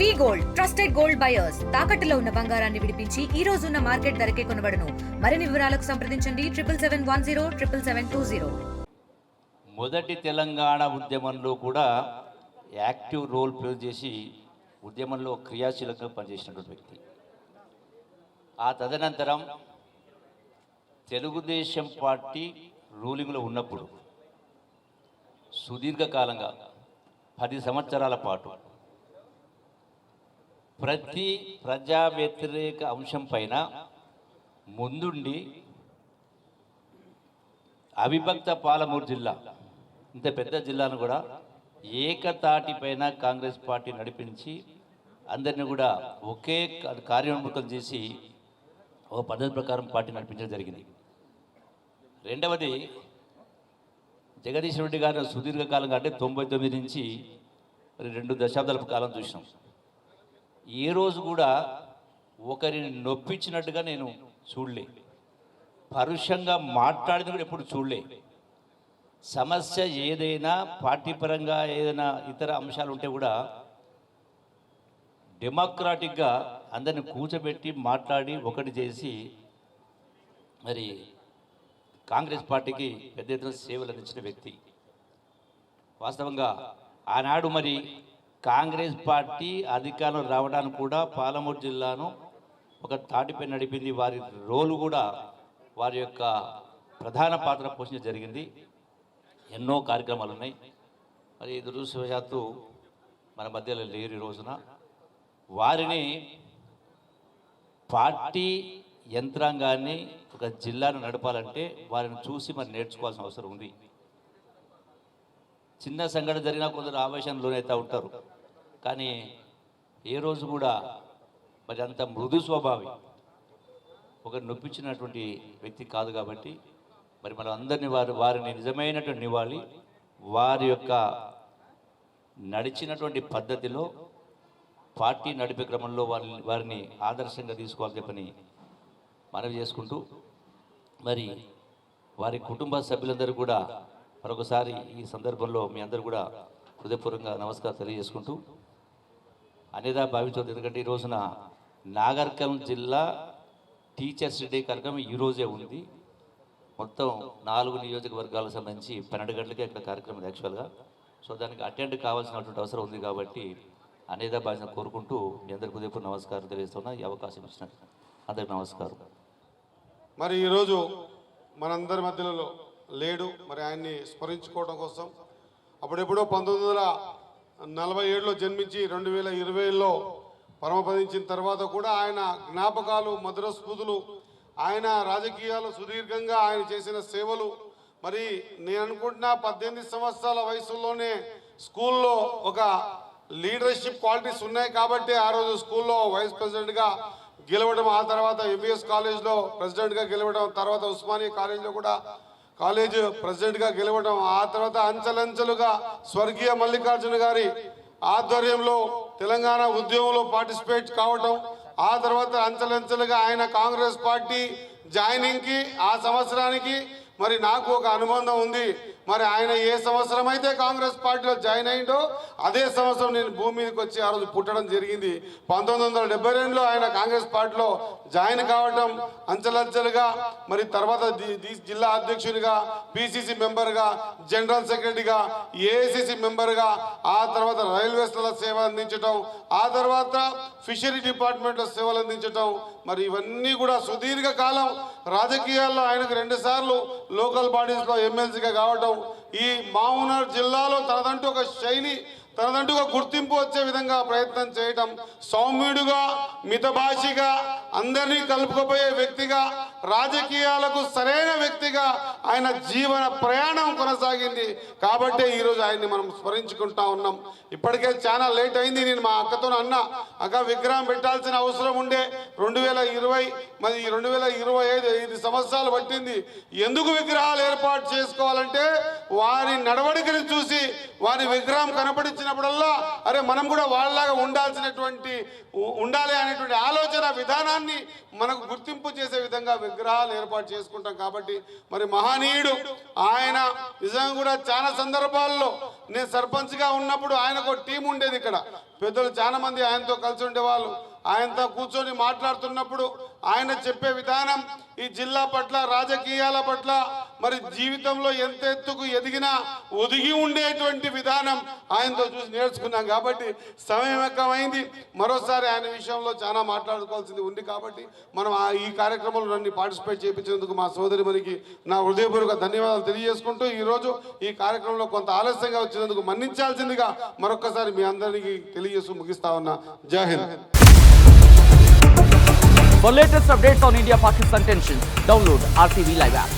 వి gold trusted gold buyers తాకట్టులో ఉన్న బంగారాన్ని విడిపించి ఈ రోజు ఉన్న మార్కెట్ ధరకే కొనబడును. మరిన్ని వివరాలకు సంప్రదించండి 77107720. మొదటి తెలంగాణ ఉద్యమంలో కూడా యాక్టివ్ రోల్ ప్లే చేసి ఉద్యమంలో క్రియాశీలంగా పనిచేసినటువంటి వ్యక్తి. ఆ తదనంతరం తెలుగుదేశం పార్టీ రూలింగ్లో ఉన్నప్పుడు సుదీర్ఘకాలంగా 10 సంవత్సరాల పాటు ప్రతి ప్రజా వ్యతిరేక అంశం పైన ముందుండి అవిభక్త పాలమూరు జిల్లా ఇంత పెద్ద జిల్లాను కూడా ఏకతాటిపైన కాంగ్రెస్ పార్టీ నడిపించి అందరినీ కూడా ఒకే కార్యోన్ముఖం చేసి ఒక పద్ధతి ప్రకారం పార్టీ నడిపించడం జరిగింది. రెండవది జగదీష్ రెడ్డి గారు సుదీర్ఘకాలంగా అంటే 99 నుంచి 2 దశాబ్దాల కాలం చూసినాం. ఏ రోజు కూడా ఒకరిని నొప్పించినట్టుగా నేను చూడలే, పరుషంగా మాట్లాడిన కూడా ఎప్పుడు చూడలే. సమస్య ఏదైనా పార్టీ పరంగా ఏదైనా ఇతర అంశాలు ఉంటే కూడా డెమోక్రాటిక్గా అందరిని కూర్చోబెట్టి మాట్లాడి ఒకటి చేసి మరి కాంగ్రెస్ పార్టీకి పెద్ద ఎత్తున సేవలు అందించిన వ్యక్తి. వాస్తవంగా ఆనాడు మరి కాంగ్రెస్ పార్టీ అధికారంలో రావడానికి కూడా పాలమూరు జిల్లాను ఒక తాటిపై నడిపింది. వారి రోలు కూడా వారి యొక్క ప్రధాన పాత్ర పోషించ జరిగింది. ఎన్నో కార్యక్రమాలు ఉన్నాయి. మరి దురదృష్టవశాత్తు మన మధ్యలో లేరు. ఈ రోజున వారిని పార్టీ యంత్రాంగాన్ని ఒక జిల్లాను నడపాలంటే వారిని చూసి మరి నేర్చుకోవాల్సిన అవసరం ఉంది. చిన్న సంఘటన జరిగినా కొందరు ఆవేశానికి లోనైతే ఉంటారు, కానీ ఏ రోజు కూడా మరి అంత మృదు స్వభావి ఒకరు నొప్పించినటువంటి వ్యక్తి కాదు. కాబట్టి మరి మనం అందరినీ వారిని నిజమైనటువంటి నివాళి వారి యొక్క నడిచినటువంటి పద్ధతిలో పార్టీ నడిపే క్రమంలో వారిని ఆదర్శంగా తీసుకోవాలని చెప్పని మనవి చేసుకుంటూ మరి వారి కుటుంబ సభ్యులందరూ కూడా మరొకసారి ఈ సందర్భంలో మీ అందరూ కూడా హృదయపూర్వకంగా నమస్కారం తెలియజేసుకుంటూ అనేదా భావించవద్దు. ఎందుకంటే ఈ రోజున నాగర్కల్ జిల్లా టీచర్స్ డే కార్యక్రమం ఈరోజే ఉంది. మొత్తం 4 నియోజకవర్గాలకు సంబంధించి 12 గంటలకే ఇక్కడ కార్యక్రమం యాక్చువల్గా. సో దానికి అటెండ్ కావాల్సినటువంటి అవసరం ఉంది. కాబట్టి అనేదా భాష కోరుకుంటూ మీ అందరికీ హృదయపూర్వక నమస్కారం తెలియజేస్తున్నా. ఈ అవకాశం ఇచ్చినట్టు అందరికీ నమస్కారం. మరి ఈరోజు మనందరి మధ్యలో లేడు. మరి ఆయన్ని స్మరించుకోవడం కోసం అప్పుడెప్పుడో 1947లో జన్మించి 2020లో పరమపదించిన తర్వాత కూడా ఆయన జ్ఞాపకాలు, మధుర స్మృతులు, ఆయన రాజకీయాలు సుదీర్ఘంగా ఆయన చేసిన సేవలు. మరి నేను అనుకుంటున్నా 18 సంవత్సరాల వయసులోనే స్కూల్లో ఒక లీడర్షిప్ క్వాలిటీస్ ఉన్నాయి కాబట్టి ఆ రోజు స్కూల్లో వైస్ ప్రెసిడెంట్గా గెలవడం, ఆ తర్వాత ఎంబీఎస్ కాలేజ్లో ప్రెసిడెంట్గా గెలవడం, తర్వాత ఉస్మానియా కాలేజ్లో కూడా కాలేజ్ ప్రెసిడెంట్గా గెలవడం, ఆ తర్వాత అంచెలంచెలుగా స్వర్గీయ మల్లికార్జున గారి ఆధ్వర్యంలో తెలంగాణ ఉద్యమంలో పార్టిసిపేట్ కావటం, ఆ తర్వాత అంచెలంచెలుగా ఆయన కాంగ్రెస్ పార్టీ జాయినింగ్కి ఆ సంవత్సరానికి మరి నాకు ఒక అనుబంధం ఉంది. మరి ఆయన ఏ సంవత్సరం అయితే కాంగ్రెస్ పార్టీలో జాయిన్ అయ్యిండో అదే సంవత్సరం నేను భూమి మీదకి వచ్చి ఆ రోజు పుట్టడం జరిగింది. 1972లో ఆయన కాంగ్రెస్ పార్టీలో జాయిన్ కావటం, అంచెలంచెలుగా మరి తర్వాత జిల్లా అధ్యక్షునిగా, పిసిసి మెంబర్గా, జనరల్ సెక్రటరీగా, ఏఐసిసి మెంబర్గా, ఆ తర్వాత రైల్వేస్లో సేవ అందించడం, ఆ తర్వాత ఫిషరీ డిపార్ట్మెంట్లో సేవలు అందించడం. మరి ఇవన్నీ కూడా సుదీర్ఘకాలం రాజకీయాల్లో ఆయనకు 2 సార్లు లోకల్ బాడీస్లో ఎమ్మెల్సీగా కావడం, ఈ మామునార్ జిల్లాలో తనదంటూ ఒక శైలి, తనదంటూ ఒక గుర్తింపు వచ్చే విధంగా ప్రయత్నం చేయటం, సౌమ్యుడుగా, మితభాషిగా, అందరినీ కలుపుకుపోయే వ్యక్తిగా, రాజకీయాలకు సరైన వ్యక్తిగా ఆయన జీవన ప్రయాణం కొనసాగింది. కాబట్టే ఈరోజు ఆయన్ని మనం స్మరించుకుంటా ఉన్నాం. ఇప్పటికే చాలా లేట్ అయింది. నేను మా అక్కతో అన్న, అక్క విగ్రహం పెట్టాల్సిన అవసరం ఉండే 2020 మరి 2025 5 సంవత్సరాలు పట్టింది. ఎందుకు విగ్రహాలు ఏర్పాటు చేసుకోవాలంటే వారి నడవడికని చూసి వారి విగ్రహం కనపడి వచ్చినప్పుడల్లా అరే మనం కూడా వాళ్ళలాగా ఉండాలి అనేటువంటి ఆలోచన విధానాన్ని మనకు గుర్తింపు చేసే విధంగా విగ్రహాలు ఏర్పాటు చేసుకుంటాం. కాబట్టి మరి మహనీయుడు ఆయన నిజంగా కూడా చాలా సందర్భాల్లో నేను సర్పంచ్గా ఉన్నప్పుడు ఆయనకు టీం ఉండేది. ఇక్కడ పెద్దలు చాలా మంది ఆయనతో కలిసి ఉండేవాళ్ళు. ఆయనతో కూర్చొని మాట్లాడుతున్నప్పుడు ఆయన చెప్పే విధానం ఈ జిల్లా పట్ల, రాజకీయాల పట్ల, మరి జీవితంలో ఎంత ఎత్తుకు ఎదిగినా ఒదిగి ఉండేటువంటి విధానం ఆయనతో చూసి నేర్చుకున్నాం. కాబట్టి సమయం ఎక్కువైంది. మరోసారి ఆయన విషయంలో చాలా మాట్లాడుకోవాల్సింది ఉంది. కాబట్టి మనం ఈ కార్యక్రమంలో నన్ను పార్టిసిపేట్ చేయించినందుకు మా సోదరి మనకి నా హృదయపూర్వక ధన్యవాదాలు తెలియజేసుకుంటూ ఈరోజు ఈ కార్యక్రమంలో కొంత ఆలస్యంగా వచ్చినందుకు మన్నించాల్సిందిగా మరొకసారి మీ అందరికీ తెలియజేస్తూ ముగిస్తా ఉన్నా. జై Hind. For latest updates on India-Pakistan tensions, download RTV Live app.